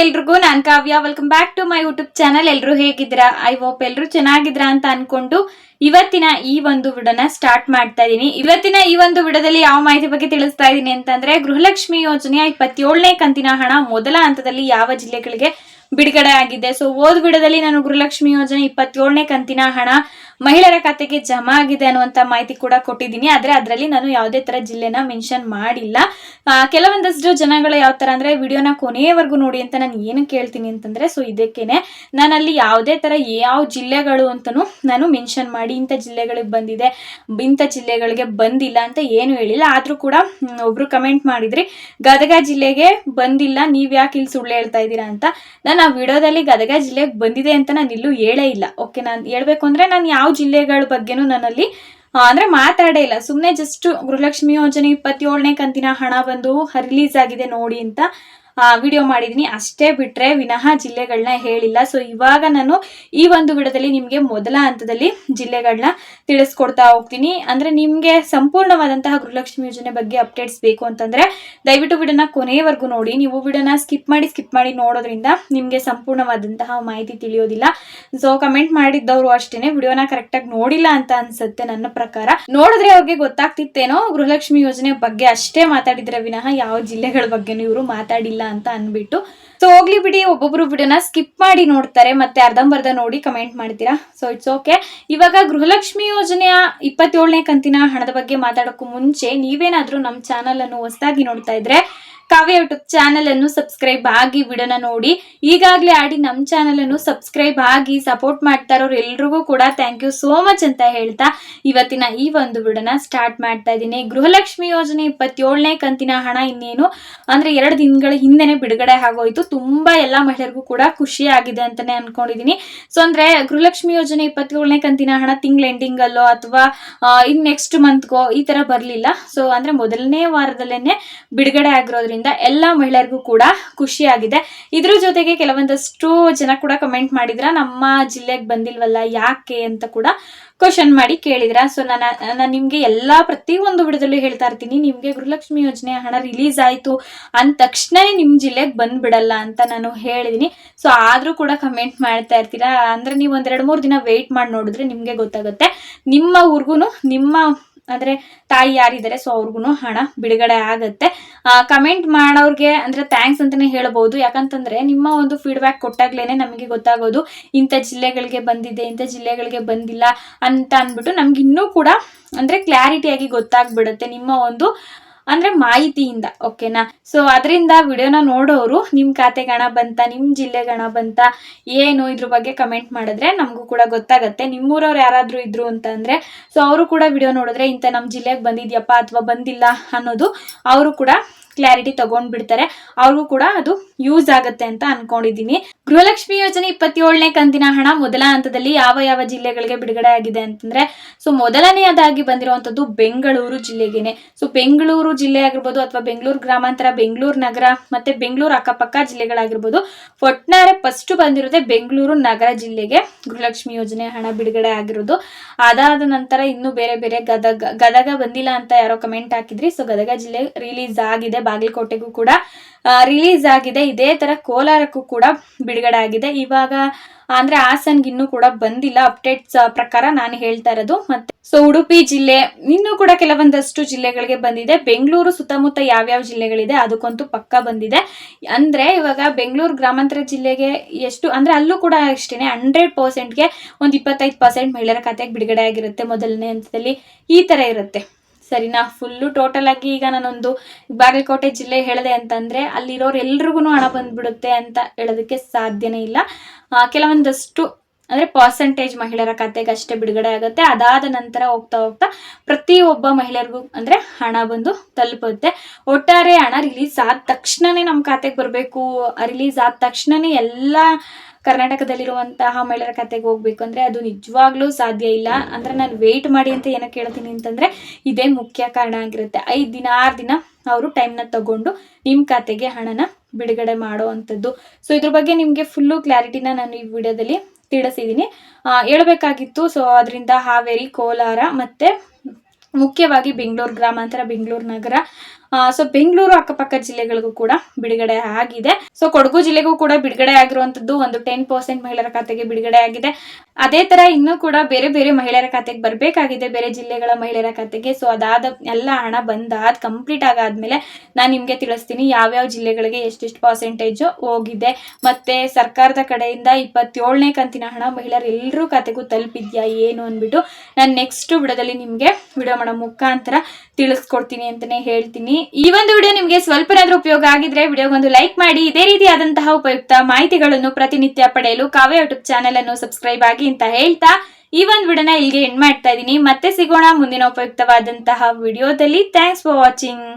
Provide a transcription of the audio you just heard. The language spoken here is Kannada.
ಎಲ್ರಿಗೂ ನಾನು Kavya. Welcome back to my YouTube channel. ಎಲ್ಲರೂ ಹೇಗಿದ್ದೀರಾ? ಐ ಹೋಪ್ ಎಲ್ಲರೂ ಚೆನ್ನಾಗಿದ್ದೀರಾ ಅಂತ ಅನ್ಕೊಂಡು ಇವತ್ತಿನ ಈ ಒಂದು ವಿಡಿಯೋನ ಸ್ಟಾರ್ಟ್ ಮಾಡ್ತಾ ಇದೀನಿ. ಇವತ್ತಿನ ಈ ಒಂದು ವಿಡಿಯೋದಲ್ಲಿ ಯಾವ ಮಾಹಿತಿ ಬಗ್ಗೆ ತಿಳಿಸ್ತಾ ಇದೀನಿ ಅಂತಂದ್ರೆ, ಗೃಹಲಕ್ಷ್ಮಿ ಯೋಜನೆಯ 27ನೇ ಕಂತಿನ ಹಣ ಮೊದಲ ಹಂತದಲ್ಲಿ ಯಾವ ಜಿಲ್ಲೆಗಳಿಗೆ ಬಿಡುಗಡೆ ಆಗಿದೆ. ಸೊ ಓದ್ ವಿಡಿಯೋದಲ್ಲಿ ನಾನು ಗೃಹಲಕ್ಷ್ಮಿ ಯೋಜನೆ 27ನೇ ಕಂತಿನ ಹಣ ಮಹಿಳೆಯರ ಖಾತೆಗೆ ಜಮಾ ಆಗಿದೆ ಅನ್ನುವಂತ ಮಾಹಿತಿ ಕೂಡ ಕೊಟ್ಟಿದ್ದೀನಿ. ಆದ್ರೆ ಅದರಲ್ಲಿ ನಾನು ಯಾವುದೇ ತರ ಜಿಲ್ಲೆನ ಮೆನ್ಷನ್ ಮಾಡಿಲ್ಲ. ಕೆಲವೊಂದಷ್ಟು ಜನಗಳು ಯಾವ ತರ ಅಂದ್ರೆ ವಿಡಿಯೋನ ಕೊನೆಯವರೆಗೂ ನೋಡಿ ಅಂತ ನಾನು ಏನು ಕೇಳ್ತೀನಿ ಅಂತಂದ್ರೆ, ಸೊ ಇದಕ್ಕೇನೆ ನಾನು ಅಲ್ಲಿ ಯಾವುದೇ ತರ ಯಾವ ಜಿಲ್ಲೆಗಳು ಅಂತಾನು ನಾನು ಮೆನ್ಷನ್ ಮಾಡಿ ಇಂಥ ಜಿಲ್ಲೆಗಳಿಗೆ ಬಂದಿದೆ, ಇಂಥ ಜಿಲ್ಲೆಗಳಿಗೆ ಬಂದಿಲ್ಲ ಅಂತ ಏನು ಹೇಳಿಲ್ಲ. ಆದ್ರೂ ಕೂಡ ಒಬ್ರು ಕಮೆಂಟ್ ಮಾಡಿದ್ರಿ, ಗದಗ ಜಿಲ್ಲೆಗೆ ಬಂದಿಲ್ಲ, ನೀವ್ ಯಾಕೆ ಇಲ್ಲಿ ಸುಳ್ಳು ಹೇಳ್ತಾ ಇದ್ದೀರಾ ಅಂತ. ನಾನು ಆ ವಿಡಿಯೋದಲ್ಲಿ ಗದಗ ಜಿಲ್ಲೆಗೆ ಬಂದಿದೆ ಅಂತ ನಾನು ಇಲ್ಲೂ ಹೇಳೇ ಇಲ್ಲ. ಓಕೆ, ನಾನು ಹೇಳ್ಬೇಕು ಅಂದ್ರೆ ನಾನು ಯಾವ ಜಿಲ್ಲೆಗಳ ಬಗ್ಗೆನೂ ನಾನಲ್ಲಿ ಅಂದ್ರೆ ಮಾತಾಡೇ ಇಲ್ಲ. ಸುಮ್ಮನೆ ಜಸ್ಟ್ ಗೃಹಲಕ್ಷ್ಮಿ ಯೋಜನೆ 27ನೇ ಕಂತಿನ ಹಣ ಬಂದು ರಿಲೀಸ್ ಆಗಿದೆ ನೋಡಿ ಅಂತ ವಿಡಿಯೋ ಮಾಡಿದೀನಿ ಅಷ್ಟೇ, ಬಿಟ್ರೆ ವಿನಃ ಜಿಲ್ಲೆಗಳನ್ನ ಹೇಳಿಲ್ಲ. ಸೊ ಇವಾಗ ನಾನು ಈ ಒಂದು ವಿಡಿಯೋದಲ್ಲಿ ನಿಮ್ಗೆ ಮೊದಲ ಹಂತದಲ್ಲಿ ಜಿಲ್ಲೆಗಳನ್ನ ತಿಳಿಸ್ಕೊಡ್ತಾ ಹೋಗ್ತೀನಿ. ಅಂದ್ರೆ ನಿಮ್ಗೆ ಸಂಪೂರ್ಣವಾದಂತಹ ಗೃಹಲಕ್ಷ್ಮಿ ಯೋಜನೆ ಬಗ್ಗೆ ಅಪ್ಡೇಟ್ಸ್ ಬೇಕು ಅಂತಂದ್ರೆ ದಯವಿಟ್ಟು ವಿಡಿಯೋನ ಕೊನೆಯವರೆಗೂ ನೋಡಿ. ನೀವು ವಿಡಿಯೋನ ಸ್ಕಿಪ್ ಮಾಡಿ ನೋಡೋದ್ರಿಂದ ನಿಮ್ಗೆ ಸಂಪೂರ್ಣವಾದಂತಹ ಮಾಹಿತಿ ತಿಳಿಯೋದಿಲ್ಲ. ಸೊ ಕಮೆಂಟ್ ಮಾಡಿದ್ದವರು ಅಷ್ಟೇನೆ ವಿಡಿಯೋನ ಕರೆಕ್ಟ್ ಆಗಿ ನೋಡಿಲ್ಲ ಅಂತ ಅನ್ಸುತ್ತೆ. ನನ್ನ ಪ್ರಕಾರ ನೋಡಿದ್ರೆ ಅವ್ರಿಗೆ ಗೊತ್ತಾಗ್ತಿತ್ತೇನೋ ಗೃಹಲಕ್ಷ್ಮಿ ಯೋಜನೆ ಬಗ್ಗೆ ಅಷ್ಟೇ ಮಾತಾಡಿದ್ರೆ ವಿನಃ ಯಾವ ಜಿಲ್ಲೆಗಳ ಬಗ್ಗೆನೂ ಇವರು ಮಾತಾಡಿಲ್ಲ ಅಂತ ಅನ್ಬಿಟ್ಟು. ಸೊ ಹೋಗ್ಲಿ ಬಿಡಿ, ಒಬ್ಬೊಬ್ರು ವಿಡಿಯೋನ ಸ್ಕಿಪ್ ಮಾಡಿ ನೋಡ್ತಾರೆ, ಮತ್ತೆ ಅರ್ಧಂಬರ್ಧ ನೋಡಿ ಕಮೆಂಟ್ ಮಾಡ್ತೀರಾ. So it's okay. ಇವಾಗ ಗೃಹಲಕ್ಷ್ಮಿ ಯೋಜನೆಯ 27ನೇ ಕಂತಿನ ಹಣದ ಬಗ್ಗೆ ಮಾತಾಡೋಕ್ಕೂ ಮುಂಚೆ ನೀವೇನಾದ್ರೂ ನಮ್ಮ ಚಾನಲ್ ಅನ್ನು ಹೊಸದಾಗಿ ನೋಡ್ತಾ ಇದ್ರೆ ಕಾವ್ಯ ಯೂಟ್ಯೂಬ್ ಚಾನಲ್ ಅನ್ನು ಸಬ್ಸ್ಕ್ರೈಬ್ ಆಗಿ ವಿಡಿಯೋನ ನೋಡಿ. ಈಗಾಗಲೇ ಆಡಿ ನಮ್ಮ ಚಾನಲ್ ಅನ್ನು ಸಬ್ಸ್ಕ್ರೈಬ್ ಆಗಿ ಸಪೋರ್ಟ್ ಮಾಡ್ತಾ ಇರೋರು ಎಲ್ರಿಗೂ ಕೂಡ ಥ್ಯಾಂಕ್ ಯು ಸೋ ಮಚ್ ಅಂತ ಹೇಳ್ತಾ ಇವತ್ತಿನ ಈ ಒಂದು ವಿಡಿಯೋನ ಸ್ಟಾರ್ಟ್ ಮಾಡ್ತಾ ಇದ್ದೀನಿ. ಗೃಹಲಕ್ಷ್ಮಿ ಯೋಜನೆ 27ನೇ ಕಂತಿನ ಹಣ ಇನ್ನೇನು ಅಂದ್ರೆ 2 ದಿನಗಳ ಹಿಂದೆನೆ ಬಿಡುಗಡೆ ಆಗೋಯ್ತು. ತುಂಬಾ ಎಲ್ಲಾ ಮಹಿಳೆಯರಿಗೂ ಕೂಡ ಖುಷಿ ಆಗಿದೆ ಅಂತಾನೆ ಅನ್ಕೊಂಡಿದೀನಿ. ಸೊ ಅಂದ್ರೆ ಗೃಹಲಕ್ಷ್ಮಿ ಯೋಜನೆ 27ನೇ ಕಂತಿನ ಹಣ ತಿಂಗಳ ಎಂಡಿಂಗ್ ಅಲ್ಲೋ ಅಥವಾ ಇನ್ ನೆಕ್ಸ್ಟ್ ಮಂತ್ಗೋ ಈ ತರ ಬರ್ಲಿಲ್ಲ. ಸೊ ಅಂದ್ರೆ ಮೊದಲನೇ ವಾರದಲ್ಲೇನೆ ಬಿಡುಗಡೆ ಆಗಿರೋದ್ರಿಂದ ಎಲ್ಲಾ ಮಹಿಳೆಯರಿಗೂ ಕೂಡ ಖುಷಿ ಆಗಿದೆ. ಇದ್ರ ಜೊತೆಗೆ ಕೆಲವೊಂದಷ್ಟು ಜನ ಕೂಡ ಕಮೆಂಟ್ ಮಾಡಿದ್ರ, ನಮ್ಮ ಜಿಲ್ಲೆಗೆ ಬಂದಿಲ್ವಲ್ಲ ಯಾಕೆ ಅಂತ ಕೂಡ ಕ್ವಶನ್ ಮಾಡಿ ಕೇಳಿದ್ರ. ಸೊ ನಾನು ನಿಮ್ಗೆ ಪ್ರತಿಯೊಂದು ವಿಡಿಯೋದಲ್ಲೂ ಹೇಳ್ತಾ ಇರ್ತೀನಿ, ನಿಮ್ಗೆ ಗೃಹಲಕ್ಷ್ಮಿ ಯೋಜನೆ ಹಣ ರಿಲೀಸ್ ಆಯ್ತು ಅಂದ ತಕ್ಷಣನೇ ನಿಮ್ ಜಿಲ್ಲೆಗೆ ಬಂದ್ಬಿಡಲ್ಲ ಅಂತ ನಾನು ಹೇಳಿದೀನಿ. ಸೊ ಆದ್ರೂ ಕೂಡ ಕಮೆಂಟ್ ಮಾಡ್ತಾ ಇರ್ತೀರಾ. ಅಂದ್ರೆ ನೀವು ಒಂದ್ 2-3 ದಿನ ವೇಟ್ ಮಾಡಿ ನೋಡಿದ್ರೆ ನಿಮ್ಗೆ ಗೊತ್ತಾಗುತ್ತೆ. ನಿಮ್ಮ ಊರ್ಗುನು ನಿಮ್ಮ ಅಂದ್ರೆ ತಾಯಿ ಯಾರಿದ್ದಾರೆ ಸೊ ಅವ್ರಿಗೂ ಹಣ ಬಿಡುಗಡೆ ಆಗತ್ತೆ. ಕಮೆಂಟ್ ಮಾಡೋರ್ಗೆ ಅಂದ್ರೆ ಥ್ಯಾಂಕ್ಸ್ ಅಂತಾನೆ ಹೇಳ್ಬಹುದು. ಯಾಕಂತಂದ್ರೆ ನಿಮ್ಮ ಒಂದು ಫೀಡ್ಬ್ಯಾಕ್ ಕೊಟ್ಟಾಗ್ಲೇನೆ ನಮಗೆ ಗೊತ್ತಾಗೋದು ಇಂಥ ಜಿಲ್ಲೆಗಳಿಗೆ ಬಂದಿದೆ, ಇಂಥ ಜಿಲ್ಲೆಗಳಿಗೆ ಬಂದಿಲ್ಲ ಅಂತ ಅಂದ್ಬಿಟ್ಟು ನಮ್ಗೆ ಇನ್ನೂ ಕೂಡ ಅಂದ್ರೆ ಕ್ಲಾರಿಟಿಯಾಗಿ ಗೊತ್ತಾಗ್ಬಿಡುತ್ತೆ ನಿಮ್ಮ ಒಂದು ಅಂದ್ರೆ ಮಾಹಿತಿಯಿಂದ. ಓಕೆನಾ? ಸೊ ಅದರಿಂದ ವಿಡಿಯೋನ ನೋಡೋರು ನಿಮ್ ಖಾತೆಗೆ ಹಣ ಬಂತ, ನಿಮ್ ಜಿಲ್ಲೆಗೆ ಹಣ ಬಂತ ಏನು ಇದ್ರ ಬಗ್ಗೆ ಕಮೆಂಟ್ ಮಾಡಿದ್ರೆ ನಮಗೂ ಕೂಡ ಗೊತ್ತಾಗತ್ತೆ. ನಿಮ್ಮೂರವ್ರು ಯಾರಾದ್ರೂ ಇದ್ರು ಅಂತ ಅಂದ್ರೆ ಸೊ ಅವರು ಕೂಡ ವಿಡಿಯೋ ನೋಡಿದ್ರೆ ಇಂಥ ನಮ್ ಜಿಲ್ಲೆಗೆ ಬಂದಿದ್ಯಪ್ಪ ಅಥವಾ ಬಂದಿಲ್ಲ ಅನ್ನೋದು ಅವರು ಕೂಡ ಕ್ಲಾರಿಟಿ ತಗೊಂಡ್ಬಿಡ್ತಾರೆ. ಅವ್ರಿಗೂ ಕೂಡ ಅದು ಯೂಸ್ ಆಗತ್ತೆ ಅಂತ ಅನ್ಕೊಂಡಿದೀನಿ. ಗೃಹಲಕ್ಷ್ಮಿ ಯೋಜನೆ 27ನೇ ಕಂತಿನ ಹಣ ಮೊದಲ ಹಂತದಲ್ಲಿ ಯಾವ ಜಿಲ್ಲೆಗಳಿಗೆ ಬಿಡುಗಡೆ ಆಗಿದೆ ಅಂತಂದ್ರೆ, ಸೊ ಮೊದಲನೆಯದಾಗಿ ಬಂದಿರುವಂತದ್ದು ಬೆಂಗಳೂರು ಜಿಲ್ಲೆಗೇನೆ. ಸೊ ಬೆಂಗಳೂರು ಜಿಲ್ಲೆ ಆಗಿರ್ಬೋದು ಅಥವಾ ಬೆಂಗಳೂರು ಗ್ರಾಮಾಂತರ, ಬೆಂಗಳೂರು ನಗರ ಮತ್ತೆ ಬೆಂಗಳೂರು ಅಕ್ಕಪಕ್ಕ ಜಿಲ್ಲೆಗಳಾಗಿರ್ಬೋದು, ಒಟ್ಟಾರೆ ಫಸ್ಟ್ ಬಂದಿರೋದೇ ಬೆಂಗಳೂರು ನಗರ ಜಿಲ್ಲೆಗೆ ಗೃಹಲಕ್ಷ್ಮಿ ಯೋಜನೆ ಹಣ ಬಿಡುಗಡೆ ಆಗಿರೋದು. ಅದಾದ ನಂತರ ಇನ್ನು ಬೇರೆ ಬೇರೆ ಗದಗ ಬಂದಿಲ್ಲ ಅಂತ ಯಾರೋ ಕಮೆಂಟ್ ಹಾಕಿದ್ರಿ. ಸೊ ಗದಗ ಜಿಲ್ಲೆ ರಿಲೀಸ್ ಆಗಿದೆ, ಬಾಗಲಕೋಟೆಗೂ ಕೂಡ ರಿಲೀಸ್ ಆಗಿದೆ. ಇದೇ ತರ ಕೋಲಾರಕ್ಕೂ ಕೂಡ ಬಿಡುಗಡೆ ಆಗಿದೆ. ಇವಾಗ ಅಂದ್ರೆ ಹಾಸನ್ಗೆ ಇನ್ನೂ ಕೂಡ ಬಂದಿಲ್ಲ. ಅಪ್ಡೇಟ್ಸ್ ಪ್ರಕಾರ ನಾನು ಹೇಳ್ತಾ ಇರೋದು. ಮತ್ತೆ ಸೊ ಉಡುಪಿ ಜಿಲ್ಲೆ ಇನ್ನೂ ಕೂಡ ಕೆಲವೊಂದಷ್ಟು ಜಿಲ್ಲೆಗಳಿಗೆ ಬಂದಿದೆ. ಬೆಂಗಳೂರು ಸುತ್ತಮುತ್ತ ಯಾವ್ಯಾವ ಜಿಲ್ಲೆಗಳಿದೆ ಅದಕ್ಕಂತೂ ಪಕ್ಕ ಬಂದಿದೆ. ಅಂದ್ರೆ ಇವಾಗ ಬೆಂಗಳೂರು ಗ್ರಾಮಾಂತರ ಜಿಲ್ಲೆಗೆ ಎಷ್ಟು ಅಂದ್ರೆ ಅಲ್ಲೂ ಕೂಡ ಅಷ್ಟೇನೆ 100%ಗೆ ಒಂದು 25% ಮಹಿಳೆಯರ ಖಾತೆಗೆ ಬಿಡುಗಡೆ ಆಗಿರುತ್ತೆ ಮೊದಲನೇ ಹಂತದಲ್ಲಿ. ಈ ತರ ಇರುತ್ತೆ, ಸರಿನಾ? ಫುಲ್ಲು ಟೋಟಲ್ ಆಗಿ ಈಗ ನಾನೊಂದು ಬಾಗಲಕೋಟೆ ಜಿಲ್ಲೆ ಹೇಳಿದೆ ಅಂತಂದ್ರೆ ಅಲ್ಲಿರೋರು ಎಲ್ರಿಗೂ ಹಣ ಬಂದ್ಬಿಡುತ್ತೆ ಅಂತ ಹೇಳೋದಕ್ಕೆ ಸಾಧ್ಯನೇ ಇಲ್ಲ. ಕೆಲವೊಂದಷ್ಟು ಅಂದ್ರೆ ಪರ್ಸೆಂಟೇಜ್ ಮಹಿಳೆಯರ ಖಾತೆಗೆ ಅಷ್ಟೇ ಬಿಡುಗಡೆ ಆಗುತ್ತೆ. ಅದಾದ ನಂತರ ಹೋಗ್ತಾ ಪ್ರತಿಯೊಬ್ಬ ಮಹಿಳೆಯರಿಗೂ ಅಂದ್ರೆ ಹಣ ಬಂದು ತಲುಪುತ್ತೆ. ಒಟ್ಟಾರೆ ಹಣ ರಿಲೀಸ್ ಆದ ತಕ್ಷಣನೇ ನಮ್ಮ ಖಾತೆಗೆ ಬರಬೇಕು, ರಿಲೀಸ್ ಆದ ತಕ್ಷಣನೇ ಎಲ್ಲಾ ಕರ್ನಾಟಕದಲ್ಲಿರುವಂತಹ ಮಹಿಳೆಯರ ಖಾತೆಗೆ ಹೋಗ್ಬೇಕು ಅಂದ್ರೆ ಅದು ನಿಜವಾಗ್ಲೂ ಸಾಧ್ಯ ಇಲ್ಲ. ಅಂದ್ರೆ ನಾನು ವೇಟ್ ಮಾಡಿ ಅಂತ ಏನಕ್ಕೆ ಹೇಳ್ತೀನಿ ಅಂತಂದ್ರೆ ಇದೇ ಮುಖ್ಯ ಕಾರಣ ಆಗಿರುತ್ತೆ. 5 ದಿನ 6 ದಿನ ಅವರು ಟೈಮ್ನ ತಗೊಂಡು ನಿಮ್ ಖಾತೆಗೆ ಹಣನ ಬಿಡುಗಡೆ ಮಾಡುವಂಥದ್ದು. ಸೊ ಇದ್ರ ಬಗ್ಗೆ ನಿಮ್ಗೆ ಫುಲ್ಲು ಕ್ಲಾರಿಟಿನ ನಾನು ಈ ವಿಡಿಯೋದಲ್ಲಿ ತಿಳಿಸಿದೀನಿ, ಹೇಳ್ಬೇಕಾಗಿತ್ತು. ಸೊ ಅದರಿಂದ ಹಾವೇರಿ, ಕೋಲಾರ ಮತ್ತೆ ಮುಖ್ಯವಾಗಿ ಬೆಂಗಳೂರು ಗ್ರಾಮಾಂತರ, ಬೆಂಗಳೂರು ನಗರ ಸೊ ಬೆಂಗಳೂರು ಅಕ್ಕಪಕ್ಕ ಜಿಲ್ಲೆಗಳಿಗೂ ಕೂಡ ಬಿಡುಗಡೆ ಆಗಿದೆ. ಸೊ ಕೊಡಗು ಜಿಲ್ಲೆಗೂ ಕೂಡ ಬಿಡುಗಡೆ ಆಗಿರುವಂತದ್ದು ಒಂದು 10% ಮಹಿಳೆಯರ ಖಾತೆಗೆ ಬಿಡುಗಡೆ ಆಗಿದೆ. ಅದೇ ತರ ಇನ್ನೂ ಕೂಡ ಬೇರೆ ಬೇರೆ ಮಹಿಳೆಯರ ಖಾತೆಗೆ ಬರ್ಬೇಕಾಗಿದೆ, ಬೇರೆ ಜಿಲ್ಲೆಗಳ ಮಹಿಳೆಯರ ಖಾತೆಗೆ. ಸೊ ಅದಾದ ಎಲ್ಲ ಹಣ ಕಂಪ್ಲೀಟ್ ಆಗಾದ್ಮೇಲೆ ನಾನು ನಿಮ್ಗೆ ತಿಳಿಸ್ತೀನಿ ಯಾವ್ಯಾವ ಜಿಲ್ಲೆಗಳಿಗೆ ಎಷ್ಟೆಷ್ಟು ಪರ್ಸೆಂಟೇಜ್ ಹೋಗಿದೆ, ಮತ್ತೆ ಸರ್ಕಾರದ ಕಡೆಯಿಂದ 27ನೇ ಕಂತಿನ ಹಣ ಮಹಿಳೆಯರು ಎಲ್ಲರೂ ಖಾತೆಗೂ ತಲುಪಿದ್ಯಾ ಏನು ಅಂದ್ಬಿಟ್ಟು ನಾನು ನೆಕ್ಸ್ಟ್ ವಿಡಿಯೋದಲ್ಲಿ ನಿಮ್ಗೆ ವಿಡಿಯೋ ಮಾಡೋ ಮುಖಾಂತರ ತಿಳಿಸ್ಕೊಡ್ತೀನಿ ಅಂತಾನೆ ಹೇಳ್ತೀನಿ. ಈ ಒಂದು ವಿಡಿಯೋ ನಿಮ್ಗೆ ಸ್ವಲ್ಪನಾದ್ರೂ ಉಪಯೋಗ ಆಗಿದ್ರೆ ವಿಡಿಯೋಗೊಂದು ಲೈಕ್ ಮಾಡಿ. ಇದೇ ರೀತಿಯಾದಂತಹ ಉಪಯುಕ್ತ ಮಾಹಿತಿಗಳನ್ನು ಪ್ರತಿನಿತ್ಯ ಪಡೆಯಲು ಕಾವ್ಯ ಯೂಟ್ಯೂಬ್ ಚಾನೆಲ್ ಅನ್ನು ಸಬ್ಸ್ಕ್ರೈಬ್ ಆಗಿ ಅಂತ ಹೇಳ್ತಾ ಈ ಒಂದು ವಿಡಿಯೋನ ಇಲ್ಲಿಗೆ ಎಂಡ್ ಮಾಡ್ತಾ ಇದ್ದೀನಿ. ಮತ್ತೆ ಸಿಗೋಣ ಮುಂದಿನ ಉಪಯುಕ್ತವಾದಂತಹ ವಿಡಿಯೋದಲ್ಲಿ. Thanks for watching.